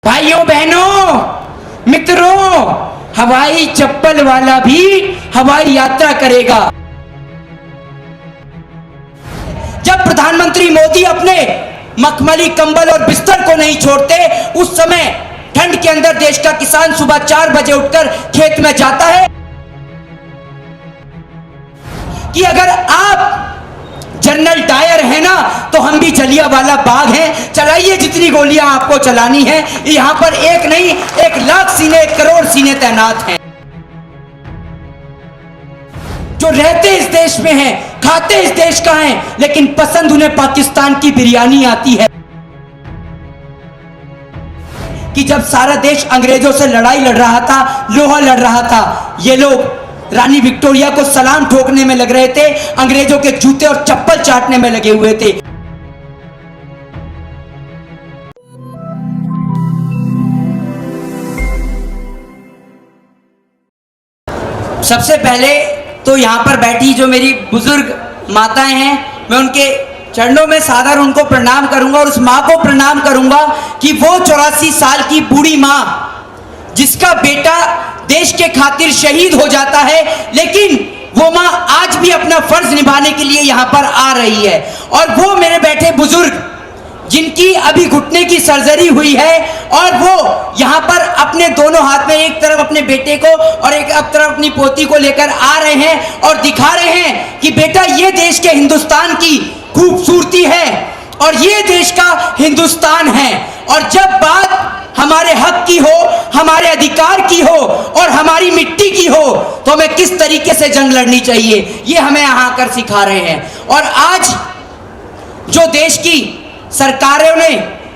भाइयों बहनों मित्रों, हवाई चप्पल वाला भी हवाई यात्रा करेगा। जब प्रधानमंत्री मोदी अपने मखमली कंबल और बिस्तर को नहीं छोड़ते, उस समय ठंड के अंदर देश का किसान सुबह 4 बजे उठकर खेत में जाता है कि अगर आप जनरल डायर है ना, तो हम भी जलियांवाला बाग हैं, चलाइए जितनी गोलियां आपको चलानी है। यहां पर एक नहीं 1 लाख सीने, 1 करोड़ सीने तैनात हैं, जो रहते इस देश में हैं, खाते इस देश का हैं, लेकिन पसंद उन्हें पाकिस्तान की बिरयानी आती है। कि जब सारा देश अंग्रेजों से लड़ाई लड़ रहा था, लोहा लड़ रहा था, ये लोग रानी विक्टोरिया को सलाम ठोकने में लग रहे थे, अंग्रेजों के जूते और चप्पल चाटने में लगे हुए थे। सबसे पहले तो यहां पर बैठी जो मेरी बुजुर्ग माताएं हैं, मैं उनके चरणों में सादर उनको प्रणाम करूंगा और उस मां को प्रणाम करूंगा कि वो 84 साल की बूढ़ी मां जिसका बेटा देश के खातिर शहीद हो जाता है, लेकिन वो मां आज भी अपना फर्ज निभाने के लिए यहां पर आ रही है। और वो मेरे बैठे बुजुर्ग जिनकी अभी घुटने की सर्जरी हुई है, और वो यहां पर अपने दोनों हाथ में एक तरफ अपने बेटे को और एक तरफ अपनी पोती को लेकर आ रहे हैं और दिखा रहे हैं कि बेटा ये देश के हिंदुस्तान की खूबसूरती है और ये देश का हिंदुस्तान है। और जब बात हमारे हक की हो, हमारे अधिकार की हो और हमारी मिट्टी की हो, तो हमें किस तरीके से जंग लड़नी चाहिए, ये हमें यहाँ आकर सिखा रहे हैं। और आज जो देश की सरकारों ने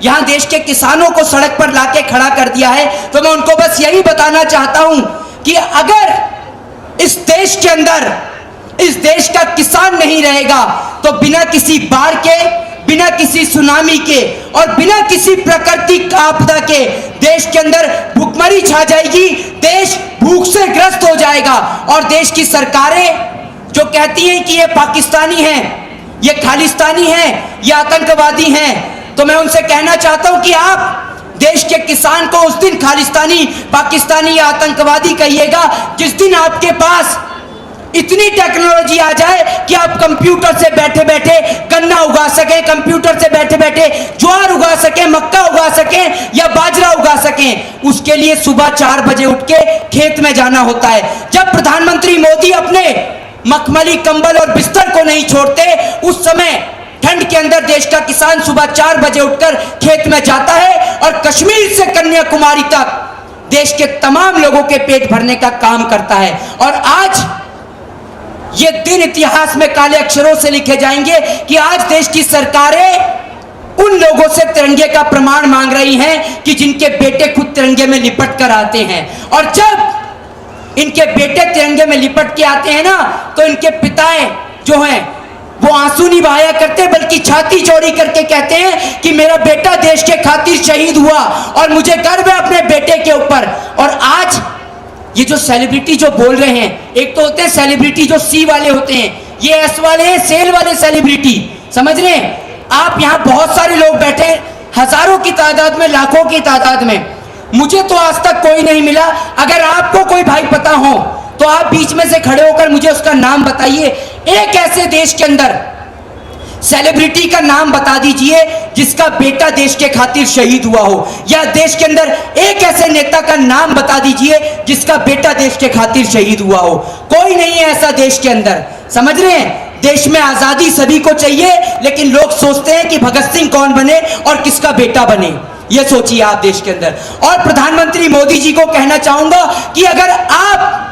यहाँ देश के किसानों को सड़क पर लाके खड़ा कर दिया है, तो मैं उनको बस यही बताना चाहता हूं कि अगर इस देश के अंदर इस देश का किसान नहीं रहेगा, तो बिना किसी बाढ़ के, बिना किसी सुनामी के और बिना किसी प्राकृतिक आपदा के देश के अंदर भूखमरी छा जाएगी, देश भूख से ग्रस्त हो जाएगा। और देश की सरकारें जो कहती हैं कि ये पाकिस्तानी हैं, ये खालिस्तानी हैं, ये आतंकवादी हैं, तो मैं उनसे कहना चाहता हूं कि आप देश के किसान को उस दिन खालिस्तानी, पाकिस्तानी या आतंकवादी कहिएगा जिस दिन आपके पास इतनी टेक्नोलॉजी आ जाए कि आप कंप्यूटर से बैठे बैठे गन्ना उगा सकें, कंप्यूटर से बैठे बैठे ज्वार उगा सकें, मक्का उगा सकें या बाजरा उगा सकें। उसके लिए सुबह 4 बजे उठ के खेत में जाना होता है। जब प्रधानमंत्री मोदी अपने मखमली कंबल और बिस्तर को नहीं छोड़ते, उस समय ठंड के अंदर देश का किसान सुबह 4 बजे उठकर खेत में जाता है और कश्मीर से कन्याकुमारी तक देश के तमाम लोगों के पेट भरने का काम करता है। और आज ये दिन इतिहास में काले अक्षरों से लिखे जाएंगे कि आज देश की सरकारें उन लोगों से तिरंगे का प्रमाण मांग रही हैं कि जिनके बेटे खुद तिरंगे में लिपट कर आते हैं। और जब इनके बेटे तिरंगे में लिपट के आते हैं ना, तो इनके पिताएं जो हैं वो आंसू नहीं बहाया करते, बल्कि छाती चौड़ी करके कहते हैं कि मेरा बेटा देश के खातिर शहीद हुआ और मुझे गर्व है अपने बेटे के ऊपर। और आज ये जो सेलिब्रिटी जो बोल रहे हैं, एक तो होते हैं सेलिब्रिटी जो सी वाले होते हैं, ये एस वाले हैं, सेल वाले सेलिब्रिटी, समझ रहे हैं आप। यहाँ बहुत सारे लोग बैठे, हजारों की तादाद में, लाखों की तादाद में, मुझे तो आज तक कोई नहीं मिला। अगर आपको कोई भाई पता हो तो आप बीच में से खड़े होकर मुझे उसका नाम बताइए। एक ऐसे देश के अंदर सेलिब्रिटी का नाम बता दीजिए जिसका बेटा देश के खातिर शहीद हुआ हो, या देश के अंदर एक ऐसे नेता का नाम बता दीजिए जिसका बेटा देश के खातिर शहीद हुआ हो। कोई नहीं है ऐसा देश के अंदर, समझ रहे हैं। देश में आजादी सभी को चाहिए, लेकिन लोग सोचते हैं कि भगत सिंह कौन बने और किसका बेटा बने, ये सोचिए आप देश के अंदर। और प्रधानमंत्री मोदी जी को कहना चाहूंगा कि अगर आप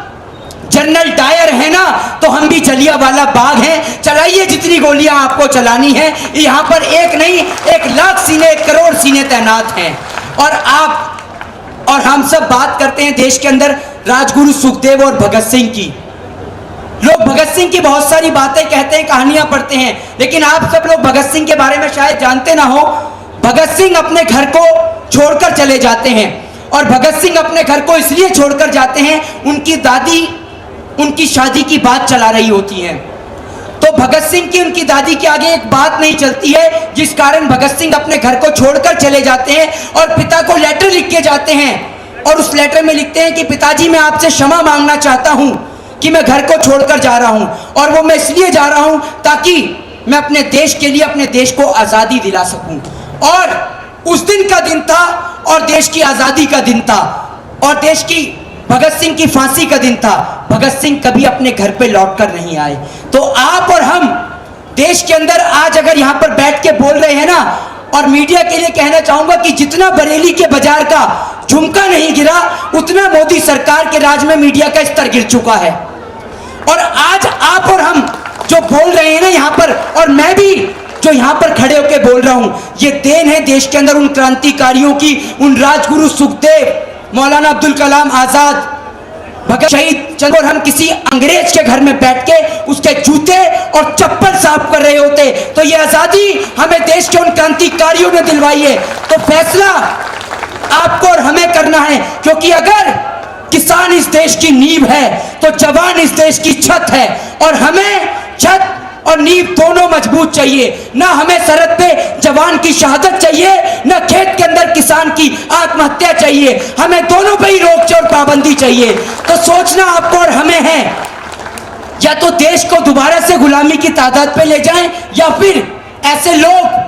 जनरल डायर है ना, तो हम भी जलियांवाला बाग हैं, चलाइए जितनी गोलियां आपको चलानी है। यहां पर एक नहीं 1 लाख सीने, 1 करोड़ सीने तैनात हैं। और आप और हम सब बात करते हैं देश के अंदर राजगुरु सुखदेव और भगत सिंह की। लोग भगत सिंह की बहुत सारी बातें कहते हैं, कहानियां पढ़ते हैं, लेकिन आप सब लोग भगत सिंह के बारे में शायद जानते ना हो। भगत सिंह अपने घर को छोड़कर चले जाते हैं, और भगत सिंह अपने घर को इसलिए छोड़कर जाते हैं, उनकी दादी उनकी शादी की बात चला रही होती है। तो भगत सिंह की उनकी दादी के आगे एक बात नहीं चलती है, जिस कारण भगत सिंह अपने घर को छोड़कर चले जाते हैं और पिता को लेटर लिख के जाते हैं और उस लेटर में लिखते हैं कि पिताजी मैं आपसे क्षमा मांगना चाहता हूं कि मैं घर को छोड़कर जा रहा हूं, और वो मैं इसलिए जा रहा हूं ताकि मैं अपने देश के लिए अपने देश को आजादी दिला सकूं। और उस दिन का दिन था और देश की आजादी का दिन था और देश की भगत सिंह की फांसी का दिन था। भगत सिंह कभी अपने घर पे लौटकर नहीं आए। तो आप और हम देश के अंदर आज अगर यहाँ पर बैठ के बोल रहे हैं ना, और मीडिया के लिए कहना चाहूंगा कि जितना बरेली के बाजार का झुमका नहीं गिरा, उतना मोदी सरकार के राज में मीडिया का स्तर गिर चुका है। और आज आप और हम जो बोल रहे हैं ना यहाँ पर, और मैं भी जो यहाँ पर खड़े होकर बोल रहा हूं, ये देन है देश के अंदर उन क्रांतिकारियों की, उन राजगुरु सुखदेव, मौलाना अब्दुल कलाम आजाद, भगत शहीद चंद्र। और हम किसी अंग्रेज के घर में बैठ के उसके जूते और चप्पल साफ कर रहे होते तो ये आजादी हमें देश के उन क्रांतिकारियों ने दिलवाई है। तो फैसला आपको और हमें करना है, क्योंकि अगर किसान इस देश की नींव है तो जवान इस देश की छत है, और हमें छत और नींव दोनों मजबूत चाहिए। ना हमें सरहद पे जवान की शहादत चाहिए, ना खेत के अंदर किसान की आत्महत्या चाहिए। हमें दोनों पे ही रोक और पाबंदी चाहिए। तो सोचना आपको और हमें है, या तो देश को दोबारा से गुलामी की तादाद पे ले जाएं, या फिर ऐसे लोग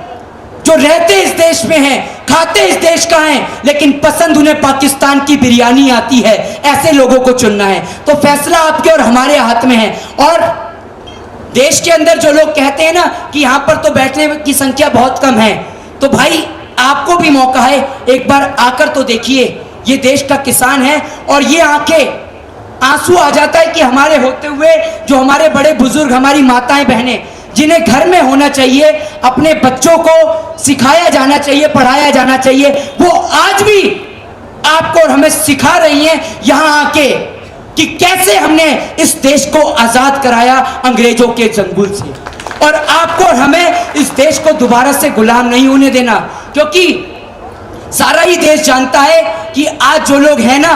जो रहते इस देश में हैं, खाते इस देश का हैं, लेकिन पसंद उन्हें पाकिस्तान की बिरयानी आती है, ऐसे लोगों को चुनना है। तो फैसला आपके और हमारे हाथ में है। और देश के अंदर जो लोग कहते हैं ना कि यहाँ पर तो बैठने की संख्या बहुत कम है, तो भाई आपको भी मौका है, एक बार आकर तो देखिए। ये देश का किसान है और ये आंखें आंसू आ जाता है कि हमारे होते हुए जो हमारे बड़े बुजुर्ग, हमारी माताएं बहनें, जिन्हें घर में होना चाहिए, अपने बच्चों को सिखाया जाना चाहिए, पढ़ाया जाना चाहिए, वो आज भी आपको और हमें सिखा रही हैं यहाँ आके कि कैसे हमने इस देश को आजाद कराया अंग्रेजों के चंगुल से। और आपको और हमें इस देश को दोबारा से गुलाम नहीं होने देना, क्योंकि सारा ही देश जानता है कि आज जो लोग हैं ना,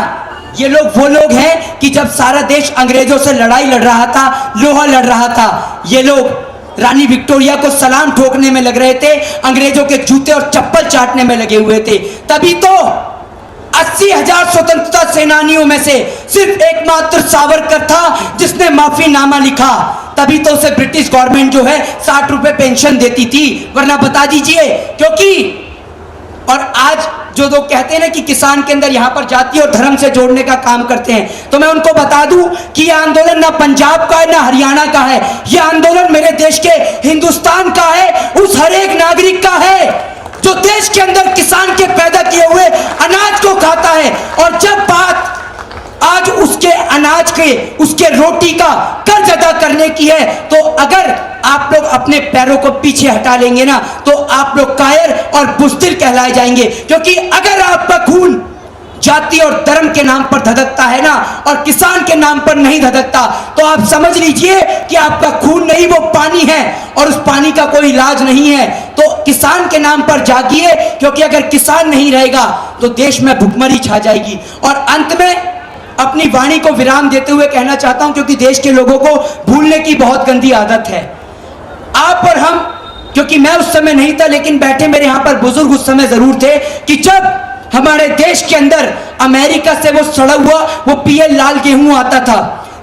ये लोग वो लोग हैं कि जब सारा देश अंग्रेजों से लड़ाई लड़ रहा था, लोहा लड़ रहा था, ये लोग रानी विक्टोरिया को सलाम ठोकने में लग रहे थे, अंग्रेजों के जूते और चप्पल चाटने में लगे हुए थे। तभी तो 80,000 स्वतंत्रता सेनानियों में से सिर्फ एकमात्र सावरकर था जिसने माफीनामा लिखा। तभी तो उसे ब्रिटिश गवर्नमेंट जो है 60 रुपए पेंशन देती थी, वरना बता दीजिए। क्योंकि और आज जो लोग कहते हैं ना कि किसान के अंदर यहाँ पर जाति और धर्म से जोड़ने का काम करते हैं, तो मैं उनको बता दूं कि यह आंदोलन ना पंजाब का है ना हरियाणा का है, यह आंदोलन मेरे देश के हिंदुस्तान का है, उस हर एक नागरिक का है जो देश के अंदर किसान के पैदा किए हुए अनाज को खाता है। और जब बात आज उसके अनाज के, उसके रोटी का कर्ज अदा करने की है, तो अगर आप लोग अपने पैरों को पीछे हटा लेंगे ना, तो आप लोग कायर और बुज़दिल कहलाए जाएंगे। क्योंकि अगर आपका खून जाति और धर्म के नाम पर धधकता है ना, और किसान के नाम पर नहीं धधकता, तो आप समझ लीजिए कि आपका खून नहीं, वो पानी है, और उस पानी का कोई इलाज नहीं है। तो किसान के नाम पर जागिए, क्योंकि अगर किसान नहीं रहेगा तो देश में भुखमरी छा जाएगी। और अंत में अपनी वाणी को विराम देते हुए कहना चाहता हूं, क्योंकि देश के लोगों को भूलने की बहुत गंदी आदत है। आप और हम, क्योंकि मैं उस समय नहीं था, लेकिन बैठे मेरे यहां पर बुजुर्ग उस समय जरूर थे, कि जब हमारे देश के अंदर अमेरिका से वो सड़ा हुआ वो पीएल लाल गेहूं आता था,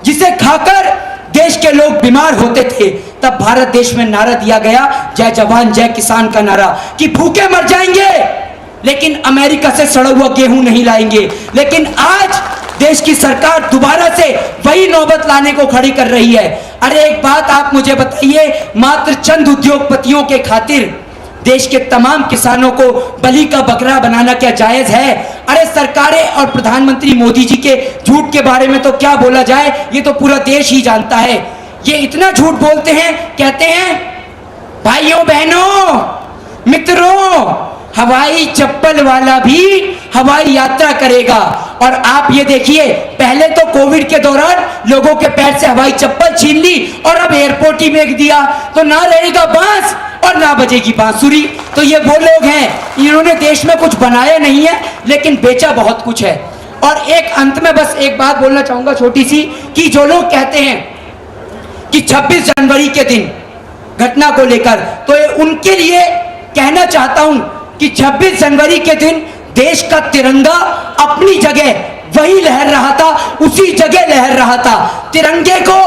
जिसे खाकर देश के लोग बीमार होते थे, तब भारत देश में नारा दिया गया, जय जवान जय किसान का नारा, कि भूखे मर जाएंगे लेकिन अमेरिका से सड़ा हुआ गेहूं नहीं लाएंगे। लेकिन आज देश की सरकार दोबारा से वही नौबत लाने को खड़ी कर रही है। अरे एक बात आप मुझे बताइए, मात्र चंद उद्योगपतियों के खातिर देश के तमाम किसानों को बलि का बकरा बनाना क्या जायज है? अरे सरकारें और प्रधानमंत्री मोदी जी के झूठ के बारे में तो क्या बोला जाए, ये तो पूरा देश ही जानता है। ये इतना झूठ बोलते हैं, कहते हैं भाइयों बहनों मित्रों, हवाई चप्पल वाला भी हवाई यात्रा करेगा। और आप ये देखिए, पहले तो कोविड के दौरान लोगों के पैर से हवाई चप्पल छीन ली और अब एयरपोर्ट ही फेंक दिया, तो ना रहेगा बांस और ना बजेगी बांसुरी। तो ये वो लोग हैं, इन्होंने देश में कुछ बनाया नहीं है, लेकिन बेचा बहुत कुछ है। और एक अंत में बस एक बात बोलना चाहूंगा छोटी सी, कि जो लोग कहते हैं कि 26 जनवरी के दिन घटना को लेकर, तो ये उनके लिए कहना चाहता हूं कि 26 जनवरी के दिन देश का तिरंगा अपनी जगह वही लहर रहा था, उसी जगह लहर रहा था। तिरंगे को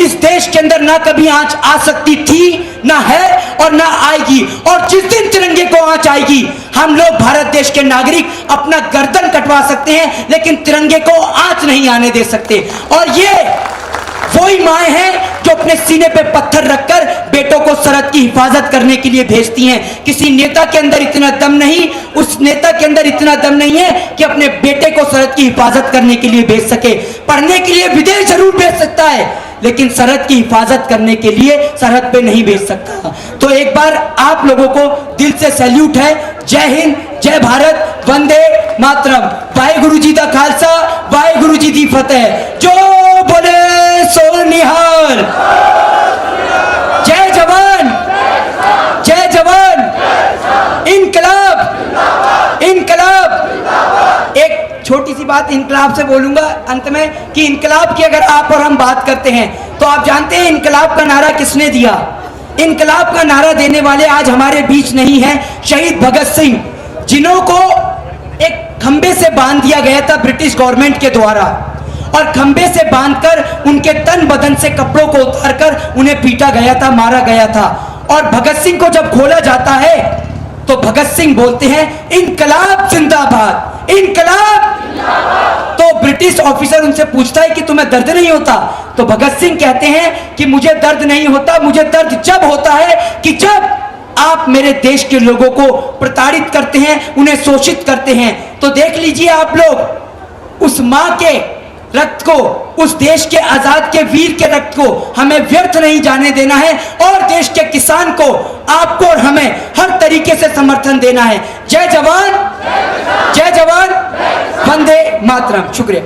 इस देश के अंदर ना कभी आंच आ सकती थी, ना है और ना आएगी। और जिस दिन तिरंगे को आंच आएगी, हम लोग भारत देश के नागरिक अपना गर्दन कटवा सकते हैं, लेकिन तिरंगे को आंच नहीं आने दे सकते। और ये वही माएं हैं जो अपने सीने पे पत्थर रखकर बेटों को सरहद की हिफाजत करने के लिए भेजती हैं। किसी नेता के अंदर इतना दम नहीं, उस नेता के अंदर इतना दम नहीं है कि अपने बेटे को सरहद की हिफाजत करने के लिए भेज सके। पढ़ने के लिए विदेश जरूर भेज सकता है, लेकिन सरहद की हिफाजत करने के लिए सरहद पे नहीं भेज सकता। तो एक बार आप लोगों को दिल से सैल्यूट है। जय हिंद, जय भारत, वंदे मातरम। वाहेगुरु जी दा खालसा, वाहेगुरु जी दी फतेह। जो बोले सो निहाल। जय जवान, जय जवान, इनकलाब, इनकलाब। एक छोटी सी बात इनकलाब से बोलूंगा अंत में कि इनकलाब की अगर आप और हम बात करते हैं तो आप जानते हैं इनकलाब का नारा किसने दिया? इनकलाब का नारा देने वाले आज हमारे बीच नहीं है। शहीद भगत सिंह, जिन्हों को एक खंबे से बांध दिया गया था ब्रिटिश गवर्नमेंट के द्वारा, और खंबे से बांधकर उनके तन बदन से कपड़ों को उतारकर उन्हें पीटा गया था, मारा गया था। और भगत सिंह को जब खोला जाता है तो भगत सिंह बोलते हैं इनकलाब जिंदाबाद, इनकलाब। तो ब्रिटिश ऑफिसर उनसे पूछता है कि तुम्हें दर्द नहीं होता? तो भगत सिंह कहते हैं कि मुझे दर्द नहीं होता, मुझे दर्द जब होता है कि जब आप मेरे देश के लोगों को प्रताड़ित करते हैं, उन्हें शोषित करते हैं। तो देख लीजिए आप लोग, उस मां के रक्त को, उस देश के आजाद के वीर के रक्त को हमें व्यर्थ नहीं जाने देना है, और देश के किसान को, आपको और हमें हर तरीके से समर्थन देना है। जय जवान, जय जवान, वंदे मातरम। शुक्रिया।